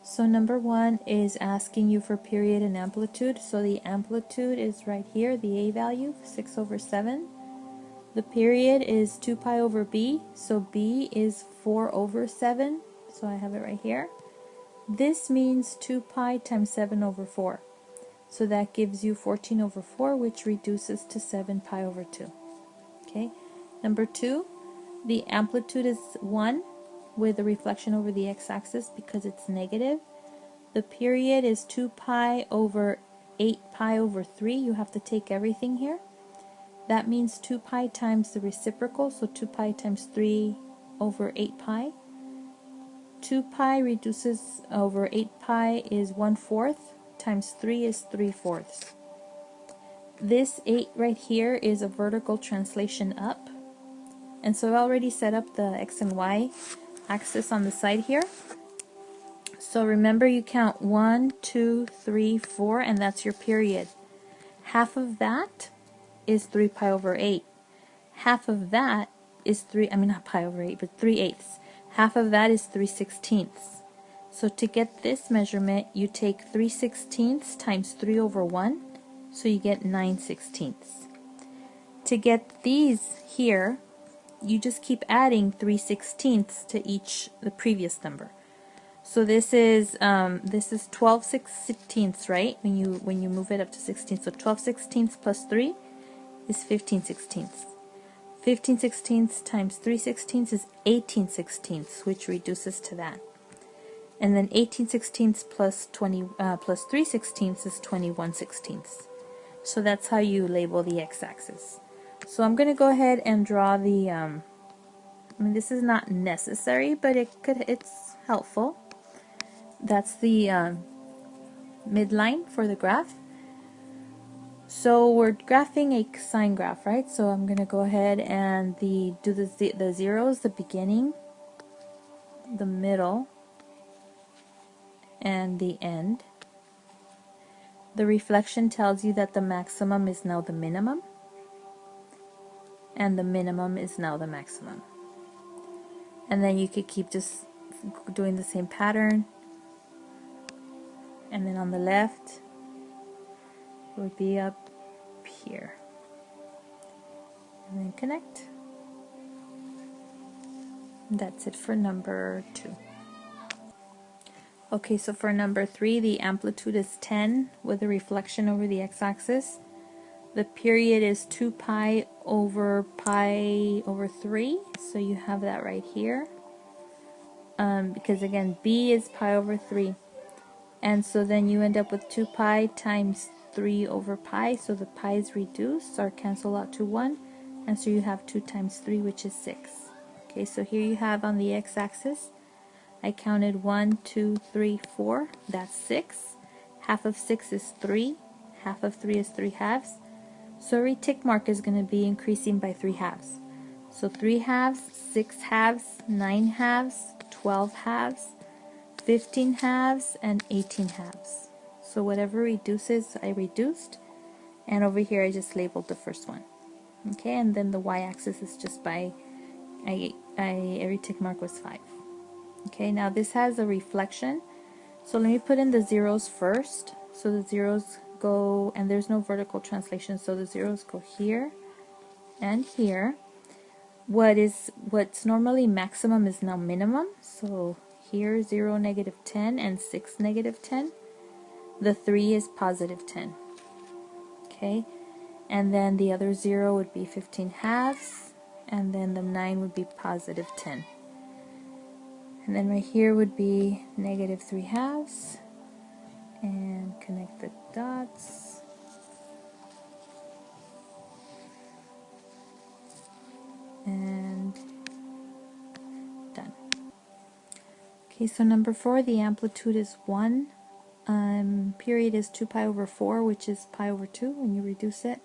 So number 1 is asking you for period and amplitude. So the amplitude is right here, the A value, 6 over 7. The period is 2 pi over B, so B is 4 over 7, so I have it right here. This means 2 pi times 7 over 4. So that gives you 14 over 4, which reduces to 7 pi over 2. Okay. Number 2, the amplitude is 1 with a reflection over the x-axis because it's negative. The period is 2 pi over 8 pi over 3. You have to take everything here. That means 2 pi times the reciprocal, so 2 pi times 3 over 8 pi. 2 pi reduces over 8 pi is 1/4, times 3 is 3/4. This 8 right here is a vertical translation up. And so I've already set up the x and y axis on the side here. So remember, you count 1, 2, 3, 4, and that's your period. Half of that is 3 pi over 8. Half of that is not pi over 8, but 3/8. Half of that is 3/16. So to get this measurement, you take 3/16 times 3 over 1, so you get 9/16. To get these here, you just keep adding 3/16 to the previous number. So this is 12/16, right? When you move it up to 16, so 12/16 plus 3 is 15/16. 15/16 times 3/16 is 18/16, which reduces to that. And then 18/16 plus 3/16 is 21/16. So that's how you label the x-axis. So I'm going to go ahead and draw the. This is not necessary, but it's helpful. That's the midline for the graph. So we're graphing a sine graph, right? So I'm going to go ahead and do the zeros, the beginning, the middle, and the end. The reflection tells you that the maximum is now the minimum, and the minimum is now the maximum. And then you could keep just doing the same pattern. And then on the left, it would be up here. And then connect. And that's it for number 2. Okay, so for number 3, the amplitude is 10 with a reflection over the x-axis. The period is 2 pi over 3, so you have that right here. Because again, B is pi over 3. And so then you end up with 2 pi times 3 over pi, so the pi's reduce or cancel out to 1, and so you have 2 times 3, which is 6. Okay, so here you have on the x-axis, I counted 1, 2, 3, 4, that's 6. Half of 6 is 3, half of 3 is 3 halves. So every tick mark is going to be increasing by 3 halves. So 3 halves, 6 halves, 9 halves, 12 halves, 15 halves, and 18 halves. So whatever reduces, I reduced, and over here I just labeled the first one. Okay, and then the y-axis is just by, every tick mark was 5. Okay, now this has a reflection, so let me put in the zeros first. So the zeros go, and there's no vertical translation, so the zeros go here and here. What's normally maximum is now minimum, so here 0, negative 10, and 6, negative 10. The 3 is positive 10. Okay, and then the other 0 would be 15 halves, and then the 9 would be positive 10. And then right here would be negative 3 halves, and connect the dots. And done. Okay, so number 4, the amplitude is 1. Period is 2 pi over 4, which is pi over 2 when you reduce it.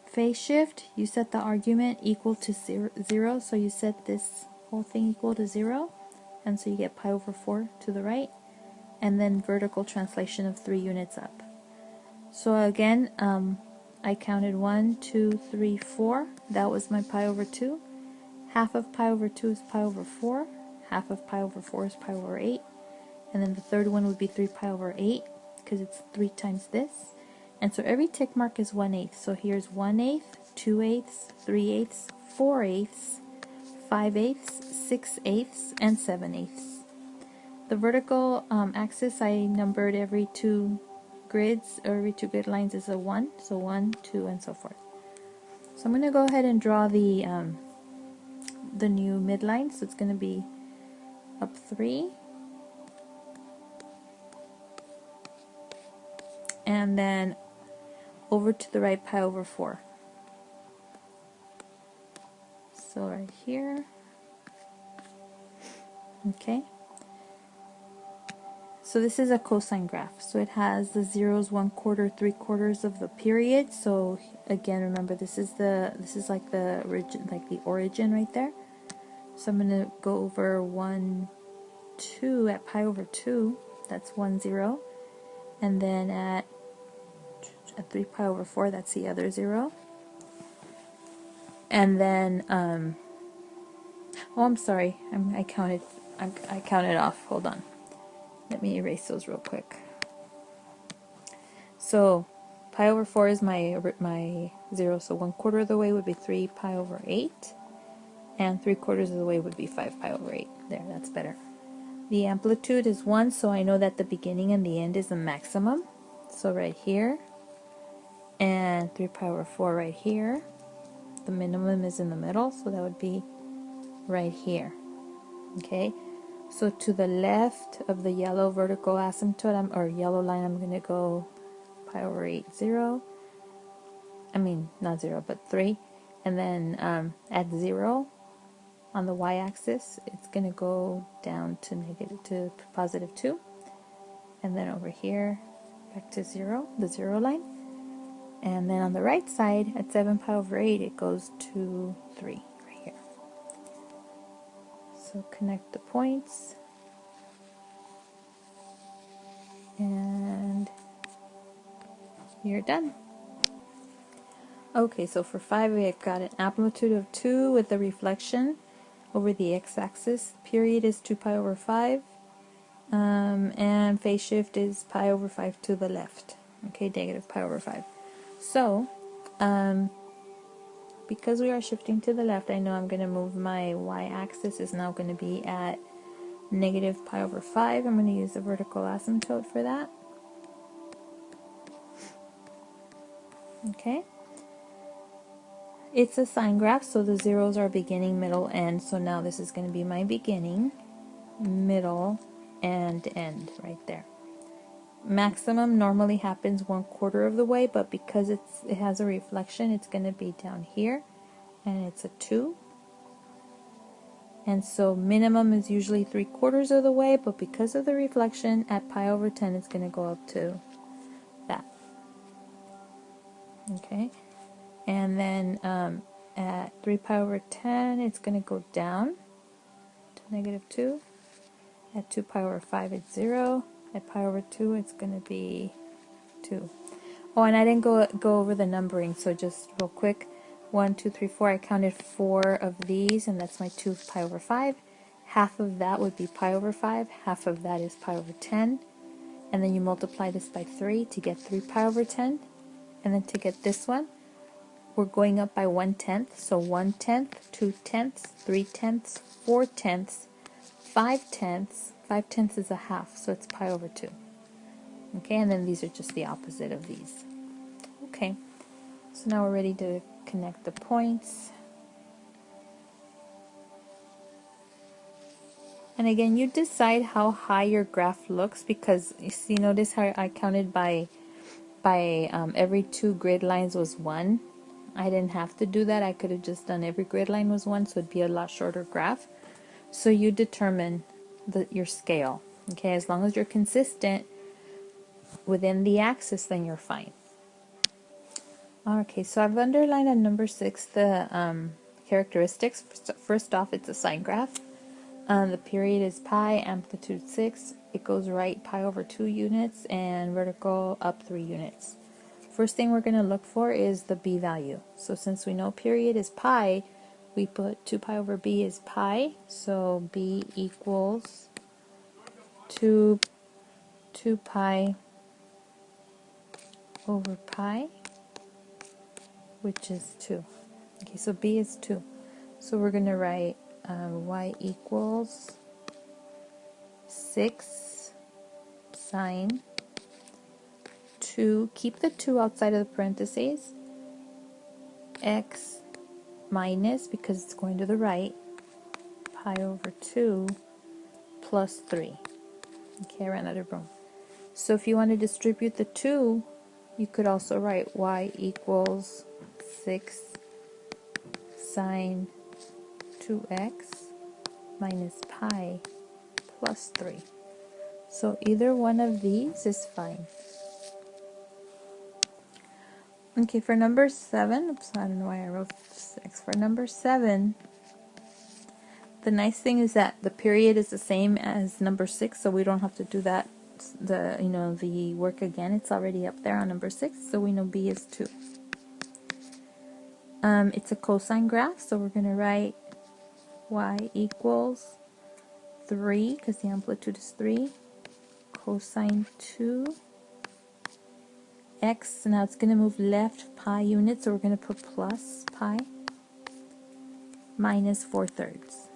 Phase shift, you set the argument equal to 0, so you set this whole thing equal to 0, and so you get pi over 4 to the right, and then vertical translation of 3 units up. So again, I counted 1, 2, 3, 4. That was my pi over 2. Half of pi over 2 is pi over 4. Half of pi over 4 is pi over 8. and then the third one would be 3 pi over 8 because it's 3 times this. And so every tick mark is 1/8. So here's 1/8, 2/8, 3/8, 4/8, 5/8, 6/8, and 7/8. The vertical axis, I numbered every 2 grids, or every 2 grid lines is a 1. So 1, 2, and so forth. So I'm going to go ahead and draw the new midline. So it's going to be up 3. And then over to the right, pi over 4. So right here. Okay. So this is a cosine graph. So it has the zeros, 1/4, 3/4 of the period. So again, remember this is like the origin right there. So I'm going to go over 1, 2 at pi over 2. That's 1, 0. And then at 3 pi over 4, that's the other 0. And then oh, I'm sorry. I counted off. Hold on. Let me erase those real quick. So pi over 4 is my 0, so 1/4 of the way would be 3 pi over 8, and 3/4 of the way would be 5 pi over 8. There, that's better. The amplitude is 1, so I know that the beginning and the end is the maximum. So right here, and 3 pi over 4 right here. The minimum is in the middle, so that would be right here. Okay, so to the left of the yellow vertical asymptote, or yellow line, I'm going to go pi over 8, 0. I mean, not 0, but 3. And then at 0 on the y-axis, it's going to go down to positive 2. And then over here, back to 0, the 0 line. And then on the right side, at 7 pi over 8, it goes to 3 right here. So connect the points. And you're done. Okay, so for 5, we've got an amplitude of 2 with the reflection over the x-axis. Period is 2 pi over 5. And phase shift is pi over 5 to the left. Okay, negative pi over 5. So, because we are shifting to the left, I know I'm going to move my y-axis is now going to be at negative pi over 5. I'm going to use the vertical asymptote for that. Okay. It's a sine graph, so the zeros are beginning, middle, end. So now this is going to be my beginning, middle, and end right there. Maximum normally happens 1/4 of the way, but because it has a reflection, it's going to be down here, and it's a 2. And so minimum is usually 3/4 of the way, but because of the reflection, at pi over 10, it's going to go up to that. Okay, and then at 3 pi over 10, it's going to go down to negative 2. At 2 pi over 5, it's 0. At pi over 2, it's going to be 2. Oh, and I didn't go over the numbering, so just real quick. 1, 2, 3, 4. I counted 4 of these, and that's my 2 pi over 5. Half of that would be pi over 5. Half of that is pi over 10. And then you multiply this by 3 to get 3 pi over 10. And then to get this one, we're going up by 1/10. So 1/10, 2/10, 3/10, 4/10, 5/10. 5/10 is a half, so it's pi over 2. Okay, and then these are just the opposite of these. Okay, so now we're ready to connect the points. And again, you decide how high your graph looks, because you see, notice how I counted by every 2 grid lines was 1. I didn't have to do that. I could have just done every grid line was 1, so it'd be a lot shorter graph. So you determine your scale. Okay, as long as you're consistent within the axis, then you're fine. Okay, so I've underlined on number 6 the characteristics. First off, it's a sine graph. The period is pi, amplitude 6. It goes right pi over 2 units and vertical up 3 units. First thing we're going to look for is the b value. So since we know period is pi, we put 2 pi over b is pi. So b equals 2 2 pi over pi, which is 2. Okay, so b is 2. So we're going to write y equals 6 sine 2, keep the 2 outside of the parentheses, x minus, because it's going to the right, pi over 2 plus 3. Okay, I ran out of room. So if you want to distribute the 2, you could also write y equals 6 sine 2x minus pi plus 3. So either one of these is fine. Okay, for number 7, oops, I don't know why I wrote 6. For number 7, the nice thing is that the period is the same as number 6, so we don't have to do that, the work again. It's already up there on number 6, so we know b is 2. It's a cosine graph, so we're going to write y equals 3, because the amplitude is 3, cosine 2 x. Now it's going to move left pi units, so we're going to put plus pi minus 4/3.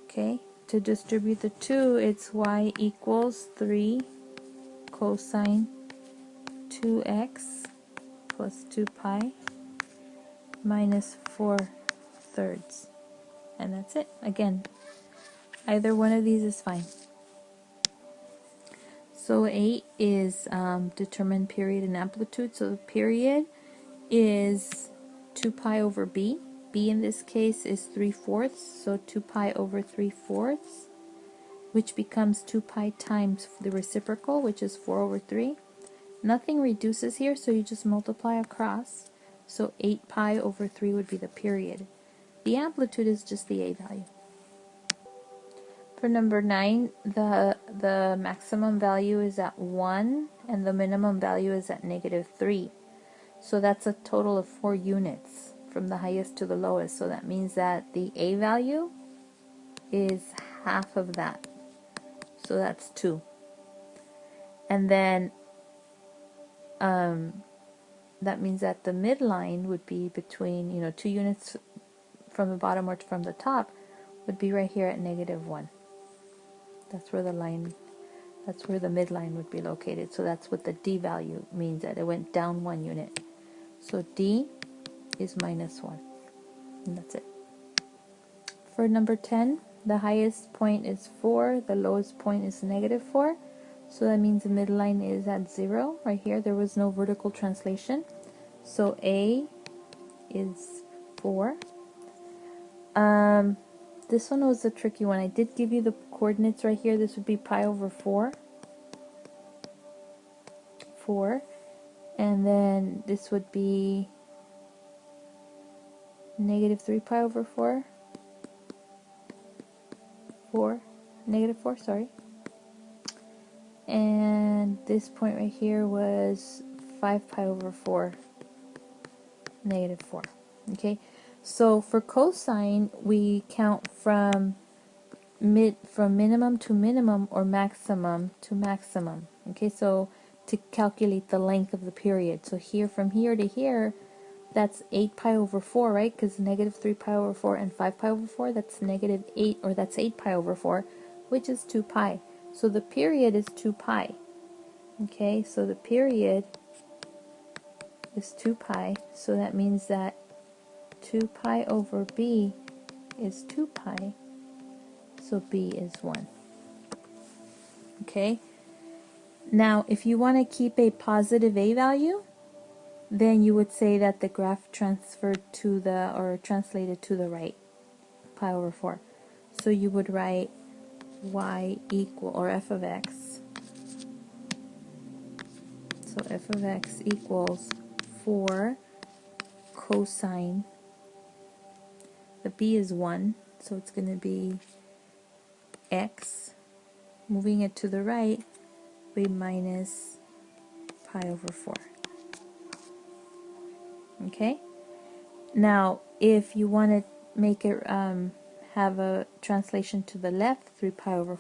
Okay, to distribute the 2, it's y equals 3 cosine 2x plus 2 pi minus 4/3. And that's it. Again, either one of these is fine. So 8 is determine period and amplitude. So the period is 2 pi over b. b in this case is 3/4, so 2 pi over 3/4, which becomes 2 pi times the reciprocal, which is 4 over 3. Nothing reduces here, so you just multiply across. So 8 pi over 3 would be the period. The amplitude is just the a value. For number 9, the maximum value is at 1 and the minimum value is at -3. So that's a total of 4 units from the highest to the lowest. So that means that the a value is half of that. So that's 2. And then that means that the midline would be between, 2 units from the bottom or from the top would be right here at -1. That's where the midline would be located. So that's what the d value means, that it went down 1 unit. So d is -1. And that's it. For number 10, the highest point is 4, the lowest point is -4. So that means the midline is at 0. Right here, there was no vertical translation. So a is 4. This one was a tricky one. I did give you the coordinates right here. This would be pi over 4. 4. And then this would be -3 pi over 4. 4. -4, sorry. And this point right here was 5 pi over 4. -4. Okay, so for cosine, we count from minimum to minimum or maximum to maximum. Okay, so to calculate the length of the period. So here, from here to here, that's 8 pi over 4, right? Because -3 pi over 4 and 5 pi over 4, that's -8, or that's 8 pi over 4, which is 2 pi. So the period is 2 pi. Okay, so the period is 2 pi. So that means that 2 pi over b is 2 pi. So b is 1. Okay, now if you want to keep a positive a value, then you would say that the graph transferred to the, or translated to the right, pi over 4. So you would write y equal, or f of x. So f of x equals 4 cosine, the b is 1, so it's going to be x, moving it to the right, be minus pi over 4. Okay? Now, if you want to make it have a translation to the left, 3 pi over